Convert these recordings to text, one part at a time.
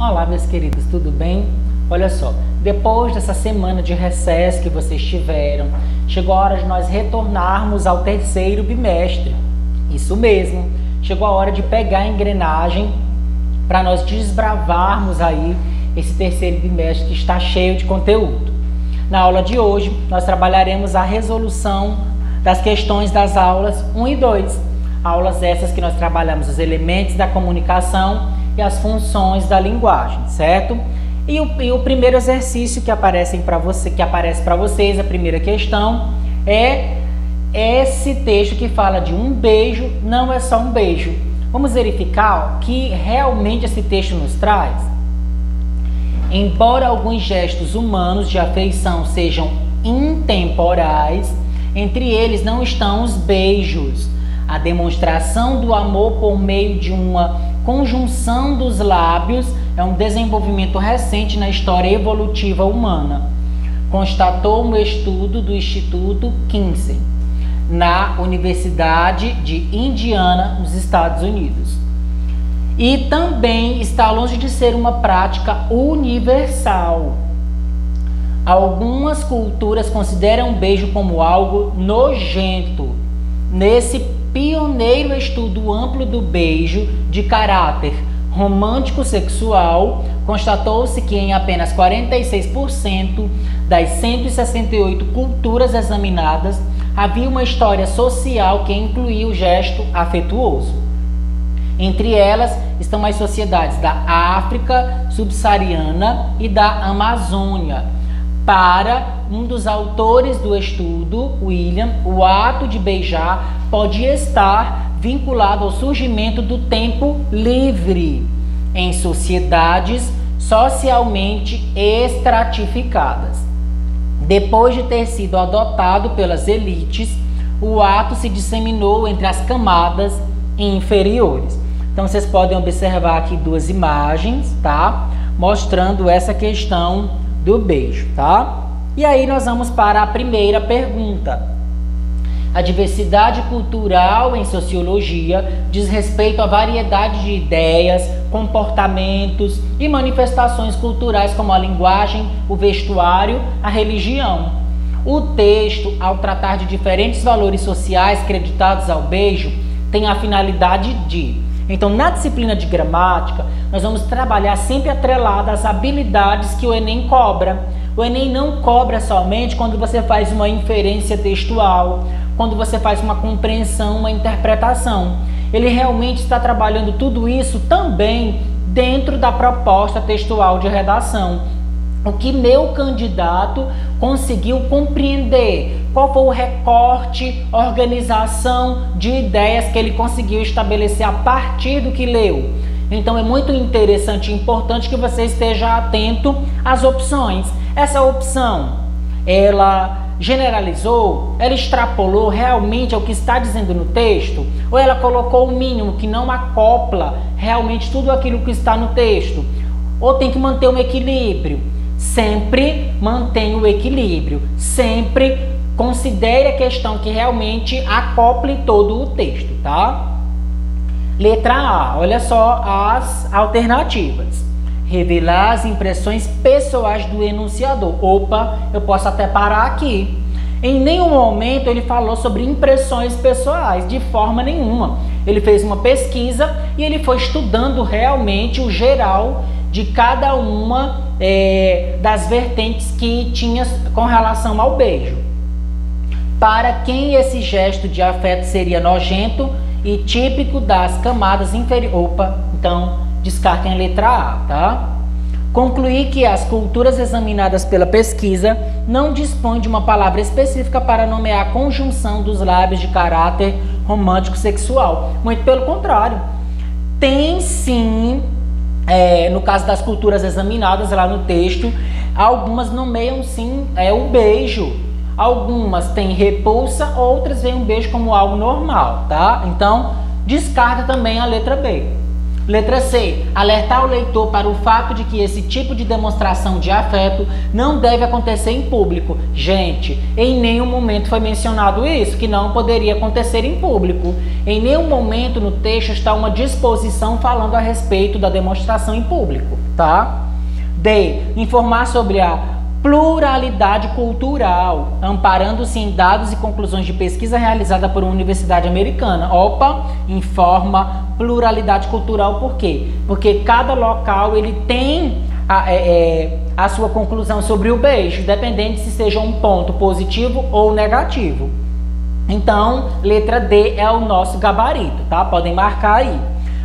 Olá, meus queridos, tudo bem? Olha só, depois dessa semana de recesso que vocês tiveram, chegou a hora de nós retornarmos ao terceiro bimestre. Isso mesmo, chegou a hora de pegar a engrenagem para nós desbravarmos aí esse terceiro bimestre que está cheio de conteúdo. Na aula de hoje, nós trabalharemos a resolução das questões das aulas 1 e 2. Aulas essas que nós trabalhamos os elementos da comunicação e as funções da linguagem, certo? E o primeiro exercício que aparece para vocês, a primeira questão, é esse texto que fala de um beijo, não é só um beijo. Vamos verificar o que realmente esse texto nos traz? Embora alguns gestos humanos de afeição sejam intemporais, entre eles não estão os beijos. A demonstração do amor por meio de uma conjunção dos lábios é um desenvolvimento recente na história evolutiva humana, constatou um estudo do Instituto Kinsey, na Universidade de Indiana, nos Estados Unidos. E também está longe de ser uma prática universal. Algumas culturas consideram o beijo como algo nojento. Nesse pioneiro estudo amplo do beijo de caráter romântico sexual, constatou-se que em apenas 46% das 168 culturas examinadas havia uma história social que incluía o gesto afetuoso. Entre elas estão as sociedades da África subsaariana e da Amazônia. Para um dos autores do estudo, William, o ato de beijar pode estar vinculado ao surgimento do tempo livre em sociedades socialmente estratificadas. Depois de ter sido adotado pelas elites, o ato se disseminou entre as camadas inferiores. Então, vocês podem observar aqui duas imagens, tá? Mostrando essa questão do beijo, tá? E aí nós vamos para a primeira pergunta. A diversidade cultural em sociologia diz respeito à variedade de ideias, comportamentos e manifestações culturais como a linguagem, o vestuário, a religião. O texto, ao tratar de diferentes valores sociais creditados ao beijo, tem a finalidade de... Então, na disciplina de gramática, nós vamos trabalhar sempre atrelado às habilidades que o Enem cobra. O Enem não cobra somente quando você faz uma inferência textual, quando você faz uma compreensão, uma interpretação. Ele realmente está trabalhando tudo isso também dentro da proposta textual de redação. O que meu candidato conseguiu compreender, qual foi o recorte, organização de ideias que ele conseguiu estabelecer a partir do que leu. Então é muito interessante e importante que você esteja atento às opções. Essa opção, ela generalizou, ela extrapolou realmente ao que está dizendo no texto, ou ela colocou o mínimo que não acopla realmente tudo aquilo que está no texto, ou tem que manter um equilíbrio. Sempre mantenha o equilíbrio, sempre considere a questão que realmente acople todo o texto, tá? Letra A, olha só as alternativas. Revelar as impressões pessoais do enunciador. Opa, eu posso até parar aqui. Em nenhum momento ele falou sobre impressões pessoais, de forma nenhuma. Ele fez uma pesquisa e ele foi estudando realmente o geral de cada uma das vertentes que tinha com relação ao beijo. Para quem esse gesto de afeto seria nojento e típico das camadas inferiores. Opa, então descartem a letra A, tá? Concluir que as culturas examinadas pela pesquisa não dispõem de uma palavra específica para nomear a conjunção dos lábios de caráter romântico sexual. Muito pelo contrário. Tem sim, no caso das culturas examinadas lá no texto, algumas nomeiam sim o beijo. Algumas têm repulsa, outras veem o beijo como algo normal, tá? Então, descarta também a letra B. Letra C. Alertar o leitor para o fato de que esse tipo de demonstração de afeto não deve acontecer em público. Gente, em nenhum momento foi mencionado isso, que não poderia acontecer em público. Em nenhum momento no texto está uma disposição falando a respeito da demonstração em público, tá? D. Informar sobre a pluralidade cultural, amparando-se em dados e conclusões de pesquisa realizada por uma universidade americana. Opa, informa pluralidade cultural por quê? Porque cada local ele tem a sua conclusão sobre o beijo, dependendo se seja um ponto positivo ou negativo. Então, letra D é o nosso gabarito, tá? Podem marcar aí.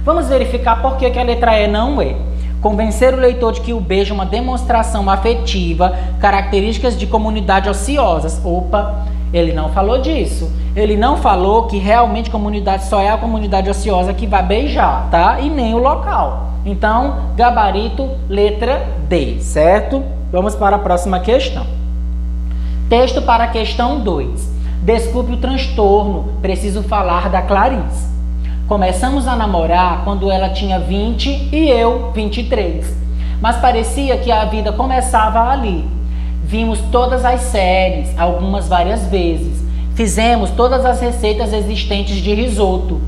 Vamos verificar por que a letra E não é. Convencer o leitor de que o beijo é uma demonstração afetiva, características de comunidade ociosas. Opa, ele não falou disso. Ele não falou que realmente comunidade só é a comunidade ociosa que vai beijar, tá? E nem o local. Então, gabarito, letra D, certo? Vamos para a próxima questão. Texto para a questão 2. Desculpe o transtorno, preciso falar da Clarice. Começamos a namorar quando ela tinha 20 e eu 23. Mas parecia que a vida começava ali. Vimos todas as séries, algumas várias vezes. Fizemos todas as receitas existentes de risoto.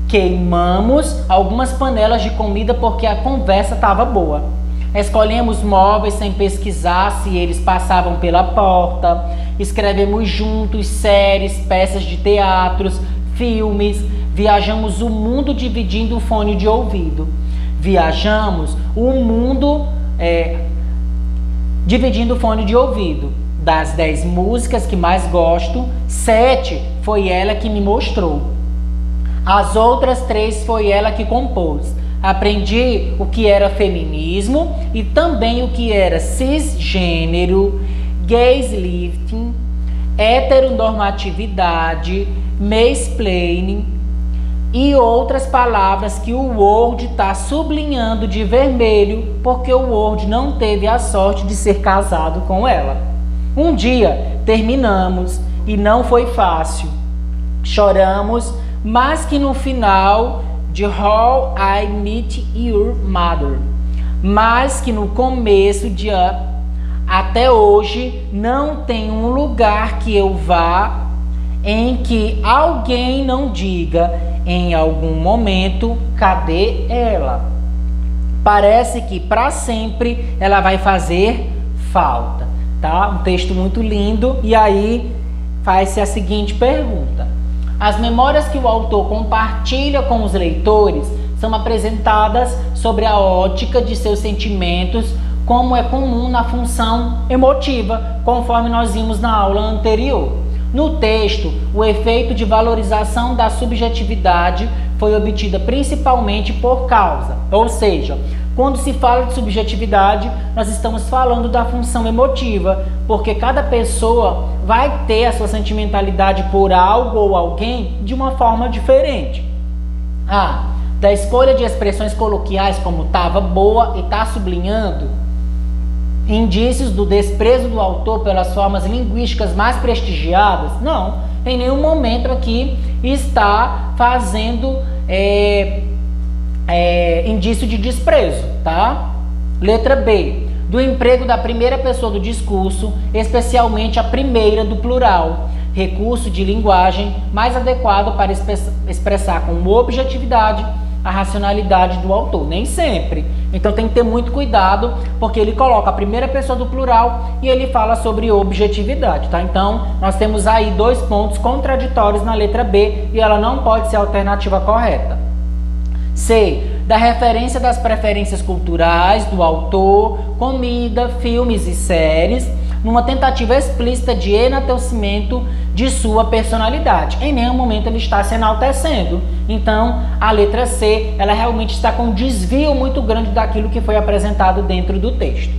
Queimamos algumas panelas de comida porque a conversa estava boa. Escolhemos móveis sem pesquisar se eles passavam pela porta. Escrevemos juntos séries, peças de teatros, filmes. Viajamos o mundo dividindo o fone de ouvido. Viajamos o mundo dividindo o fone de ouvido. Das 10 músicas que mais gosto, 7 foi ela que me mostrou. As outras 3 foi ela que compôs. Aprendi o que era feminismo e também o que era cisgênero, gays-lifting, heteronormatividade, mansplaining e outras palavras que o Word está sublinhando de vermelho porque o Word não teve a sorte de ser casado com ela. Um dia terminamos e não foi fácil. Choramos, mas que no final de How I Met Your Mother, mas que no começo de até hoje não tem um lugar que eu vá em que alguém não diga em algum momento, cadê ela? Parece que para sempre ela vai fazer falta, tá? Um texto muito lindo. E aí faz-se a seguinte pergunta: as memórias que o autor compartilha com os leitores são apresentadas sobre a ótica de seus sentimentos, como é comum na função emotiva, conforme nós vimos na aula anterior. No texto, o efeito de valorização da subjetividade foi obtida principalmente por causa, ou seja, quando se fala de subjetividade, nós estamos falando da função emotiva, porque cada pessoa vai ter a sua sentimentalidade por algo ou alguém de uma forma diferente. Da escolha de expressões coloquiais como "tava boa" e "tá sublinhando", indícios do desprezo do autor pelas formas linguísticas mais prestigiadas? Não, em nenhum momento aqui está fazendo indício de desprezo, tá? Letra B. Do emprego da primeira pessoa do discurso, especialmente a primeira do plural, recurso de linguagem mais adequado para expressar com objetividade a racionalidade do autor. Nem sempre. Então tem que ter muito cuidado, porque ele coloca a primeira pessoa do plural e ele fala sobre objetividade, tá? Então nós temos aí 2 pontos contraditórios na letra B e ela não pode ser a alternativa correta. C. Da referência das preferências culturais do autor, comida, filmes e séries, numa tentativa explícita de enaltecimento de sua personalidade. Em nenhum momento ele está se enaltecendo. Então, a letra C, ela realmente está com um desvio muito grande daquilo que foi apresentado dentro do texto.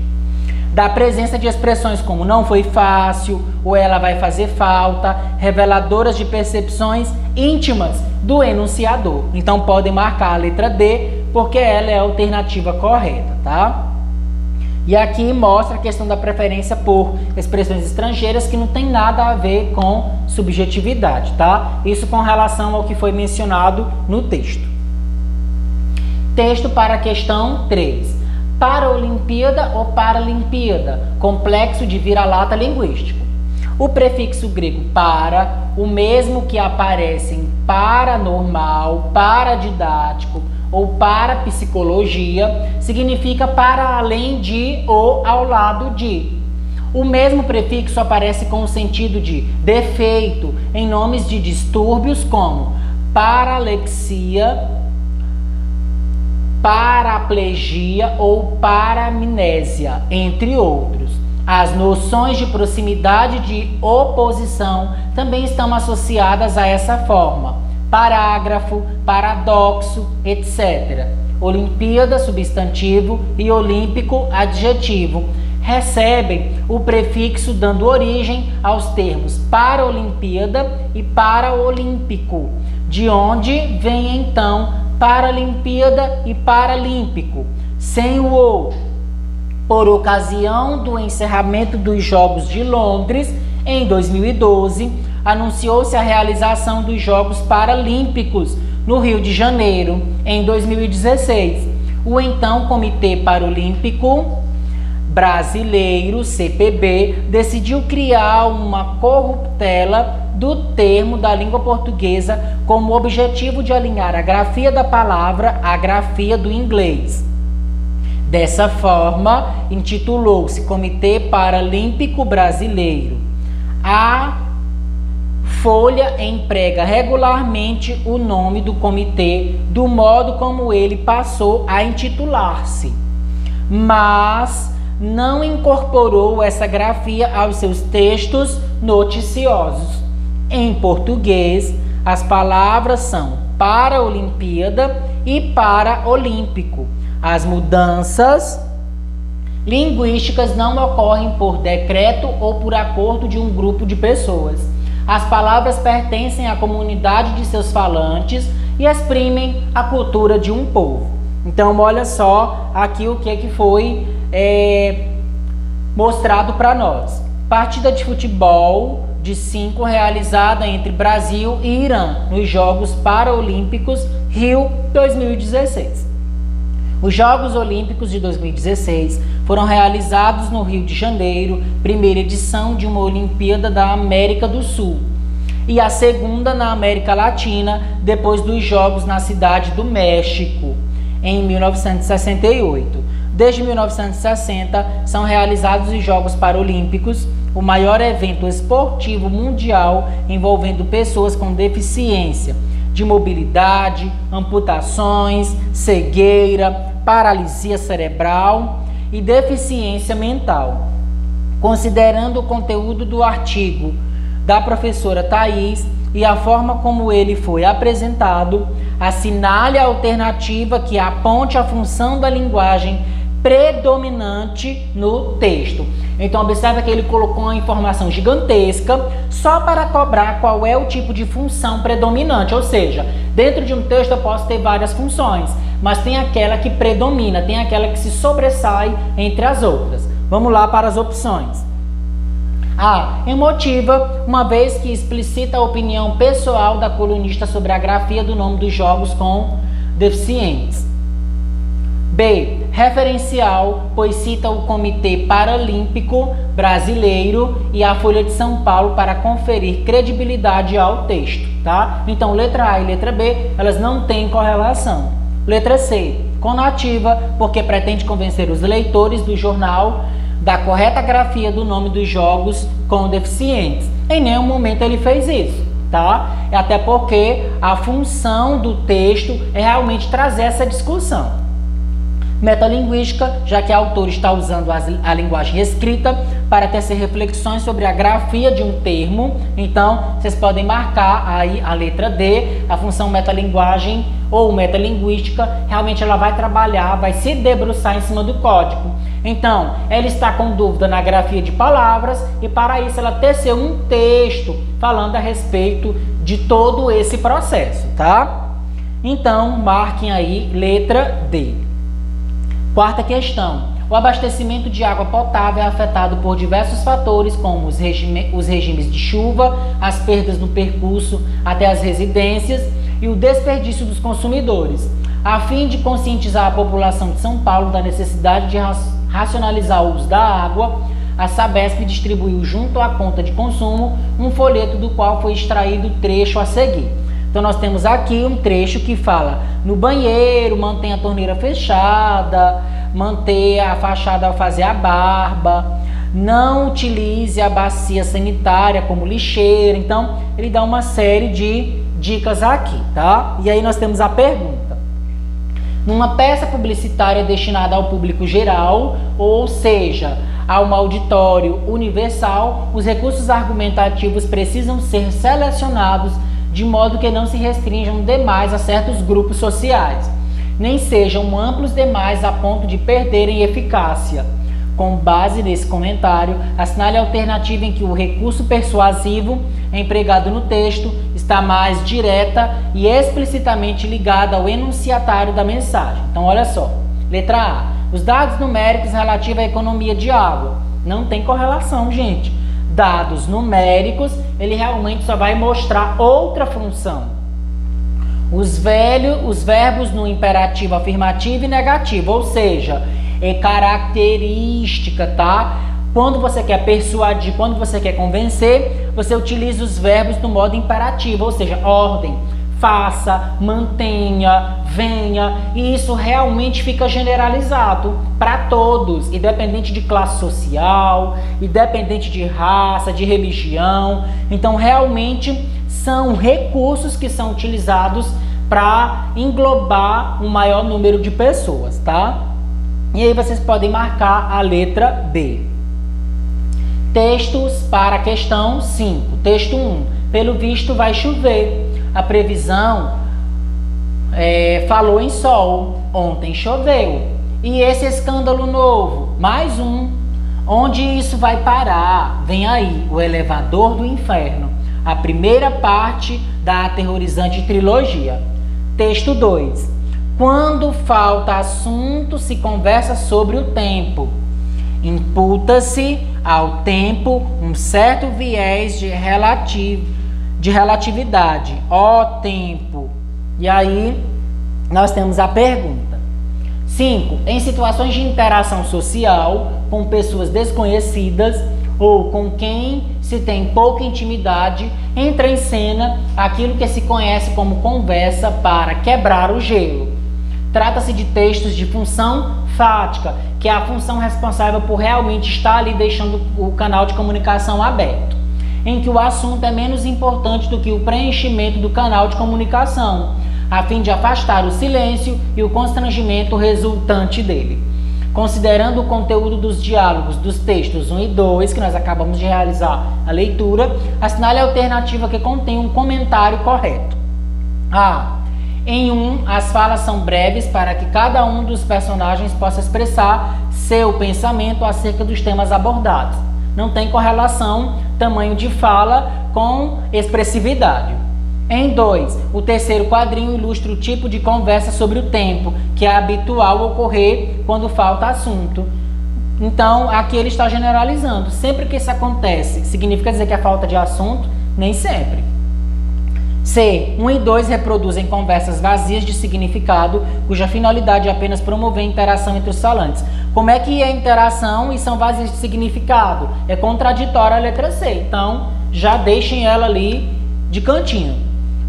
Da presença de expressões como "não foi fácil" ou "ela vai fazer falta", reveladoras de percepções íntimas do enunciador. Então, podem marcar a letra D, porque ela é a alternativa correta, tá? E aqui mostra a questão da preferência por expressões estrangeiras, que não tem nada a ver com subjetividade, tá? Isso com relação ao que foi mencionado no texto. Texto para a questão 3. Paraolimpíada ou Paralimpíada? Complexo de vira-lata linguístico. O prefixo grego para, o mesmo que aparece em paranormal, paradidático ou parapsicologia, significa para além de ou ao lado de. O mesmo prefixo aparece com o sentido de defeito em nomes de distúrbios como paralexia, paraplegia ou paramnésia, entre outros. As noções de proximidade e de oposição também estão associadas a essa forma. Parágrafo, paradoxo, etc. Olimpíada, substantivo, e olímpico, adjetivo, recebem o prefixo dando origem aos termos Paraolimpíada e Paraolímpico, de onde vem então Paralimpíada e Paralímpico, sem o ou. Por ocasião do encerramento dos Jogos de Londres, em 2012, anunciou-se a realização dos Jogos Paralímpicos no Rio de Janeiro, em 2016. O então Comitê Paralímpico Brasileiro, CPB, decidiu criar uma corruptela do termo da língua portuguesa com o objetivo de alinhar a grafia da palavra à grafia do inglês. Dessa forma, intitulou-se Comitê Paralímpico Brasileiro. A Folha emprega regularmente o nome do comitê do modo como ele passou a intitular-se, mas não incorporou essa grafia aos seus textos noticiosos. Em português, as palavras são Paraolimpíada e Paraolímpico. As mudanças linguísticas não ocorrem por decreto ou por acordo de um grupo de pessoas. As palavras pertencem à comunidade de seus falantes e exprimem a cultura de um povo. Então, olha só aqui o que foi mostrado para nós. Partida de futebol de 5 realizada entre Brasil e Irã nos Jogos Paralímpicos Rio 2016. Os Jogos Olímpicos de 2016 foram realizados no Rio de Janeiro, primeira edição de uma Olimpíada da América do Sul, e a segunda na América Latina, depois dos Jogos na Cidade do México, em 1968. Desde 1960, são realizados os Jogos Paralímpicos, o maior evento esportivo mundial envolvendo pessoas com deficiência de mobilidade, amputações, cegueira, paralisia cerebral e deficiência mental. Considerando o conteúdo do artigo da professora Thaís e a forma como ele foi apresentado, assinale a alternativa que aponte a função da linguagem predominante no texto. Então observa que ele colocou uma informação gigantesca só para cobrar qual é o tipo de função predominante, ou seja, dentro de um texto eu posso ter várias funções, mas tem aquela que predomina, tem aquela que se sobressai entre as outras. Vamos lá para as opções. A. Emotiva, uma vez que explicita a opinião pessoal da colunista sobre a grafia do nome dos jogos com deficientes. B. Referencial, pois cita o Comitê Paralímpico Brasileiro e a Folha de São Paulo para conferir credibilidade ao texto, tá? Então, letra A e letra B, elas não têm correlação. Letra C. Conativa, porque pretende convencer os leitores do jornal da correta grafia do nome dos jogos com deficientes. Em nenhum momento ele fez isso, tá? Até porque a função do texto é realmente trazer essa discussão. Metalinguística, já que a autora está usando a linguagem escrita para tecer reflexões sobre a grafia de um termo. Então, vocês podem marcar aí a letra D, a função metalinguagem ou metalinguística, realmente ela vai trabalhar, vai se debruçar em cima do código. Então, ela está com dúvida na grafia de palavras e para isso ela teceu um texto falando a respeito de todo esse processo, tá? Então, marquem aí letra D. Quarta questão. O abastecimento de água potável é afetado por diversos fatores, como os regimes de chuva, as perdas no percurso até as residências e o desperdício dos consumidores. A fim de conscientizar a população de São Paulo da necessidade de racionalizar o uso da água, a Sabesp distribuiu junto à conta de consumo um folheto do qual foi extraído o trecho a seguir. Então nós temos aqui um trecho que fala: no banheiro, mantenha a torneira fechada, manter a fachada ao fazer a barba, não utilize a bacia sanitária como lixeira. Então ele dá uma série de dicas aqui, tá? E aí nós temos a pergunta: numa peça publicitária destinada ao público geral, ou seja, a um auditório universal, os recursos argumentativos precisam ser selecionados de modo que não se restringam demais a certos grupos sociais, nem sejam amplos demais a ponto de perderem eficácia. Com base nesse comentário, assinale a alternativa em que o recurso persuasivo empregado no texto está mais direta e explicitamente ligada ao enunciatário da mensagem. Então, olha só. Letra A. Os dados numéricos relativos à economia de água. Não tem correlação, gente. Dados numéricos, ele realmente só vai mostrar outra função. Os verbos no imperativo afirmativo e negativo, ou seja, é característica, tá? Quando você quer persuadir, quando você quer convencer, você utiliza os verbos no modo imperativo, ou seja, ordem, faça, mantenha, venha, e isso realmente fica generalizado para todos, independente de classe social, independente de raça, de religião. Então, realmente são recursos que são utilizados para englobar um maior número de pessoas, tá? E aí vocês podem marcar a letra B. Textos para a questão 5. Texto 1. Pelo visto vai chover. A previsão falou em sol. Ontem choveu. E esse escândalo novo? Mais um. Onde isso vai parar? Vem aí, o elevador do inferno. A primeira parte da aterrorizante trilogia. Texto 2. Quando falta assunto, se conversa sobre o tempo. Imputa-se ao tempo um certo viés de relatividade. Ó tempo. E aí, nós temos a pergunta. 5. Em situações de interação social com pessoas desconhecidas ou com quem se tem pouca intimidade, entra em cena aquilo que se conhece como conversa para quebrar o gelo. Trata-se de textos de função fática, que é a função responsável por realmente estar ali deixando o canal de comunicação aberto, em que o assunto é menos importante do que o preenchimento do canal de comunicação, a fim de afastar o silêncio e o constrangimento resultante dele. Considerando o conteúdo dos diálogos dos textos 1 e 2, que nós acabamos de realizar a leitura, assinale a alternativa que contém um comentário correto. A. Em 1, as falas são breves para que cada um dos personagens possa expressar seu pensamento acerca dos temas abordados. Não tem correlação tamanho de fala com expressividade. Em 2, o terceiro quadrinho ilustra o tipo de conversa sobre o tempo, que é habitual ocorrer quando falta assunto. Então, aqui ele está generalizando. Sempre que isso acontece, significa dizer que é falta de assunto? Nem sempre. C. 1 e 2 reproduzem conversas vazias de significado, cuja finalidade é apenas promover a interação entre os falantes. Como é que é interação e são vazias de significado? É contraditória a letra C. Então, já deixem ela ali de cantinho.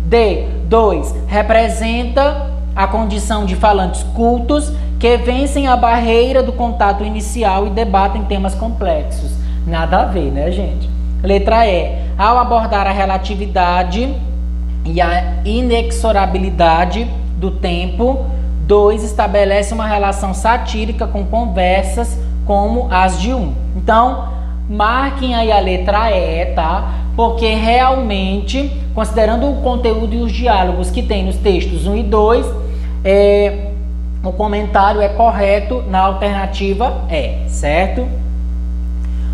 D. 2. Representa a condição de falantes cultos que vencem a barreira do contato inicial e debatem temas complexos. Nada a ver, né, gente? Letra E. Ao abordar a relatividade e a inexorabilidade do tempo, 2 estabelece uma relação satírica com conversas como as de 1. Então, marquem aí a letra E, tá? Porque realmente, considerando o conteúdo e os diálogos que tem nos textos 1 e 2, o comentário é correto na alternativa E, certo?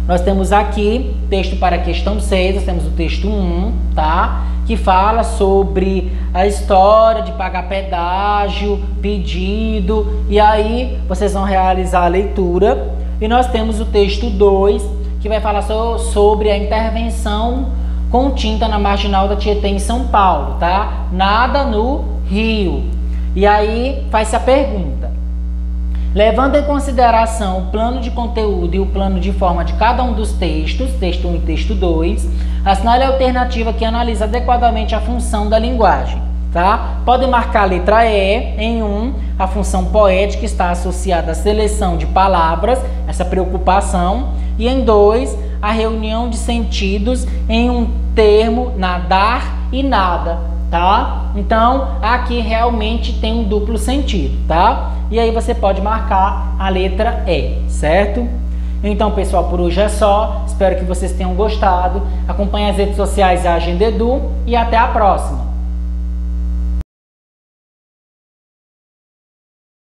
Nós temos aqui texto para a questão 6, nós temos o texto 1, tá? Que fala sobre a história de pagar pedágio, pedido, e aí vocês vão realizar a leitura. E nós temos o texto 2, que vai falar sobre a intervenção com tinta na marginal da Tietê em São Paulo, tá? Nada no Rio. E aí faz-se a pergunta: levando em consideração o plano de conteúdo e o plano de forma de cada um dos textos, texto 1 e texto 2, assinale a alternativa que analisa adequadamente a função da linguagem. Tá? Pode marcar a letra E. Em 1, a função poética está associada à seleção de palavras, essa preocupação. E em 2, a reunião de sentidos em um termo, nadar e nada. Tá? Então, aqui realmente tem um duplo sentido, tá? E aí você pode marcar a letra E, certo? Então, pessoal, por hoje é só. Espero que vocês tenham gostado. Acompanhe as redes sociais da Agenda Edu e até a próxima.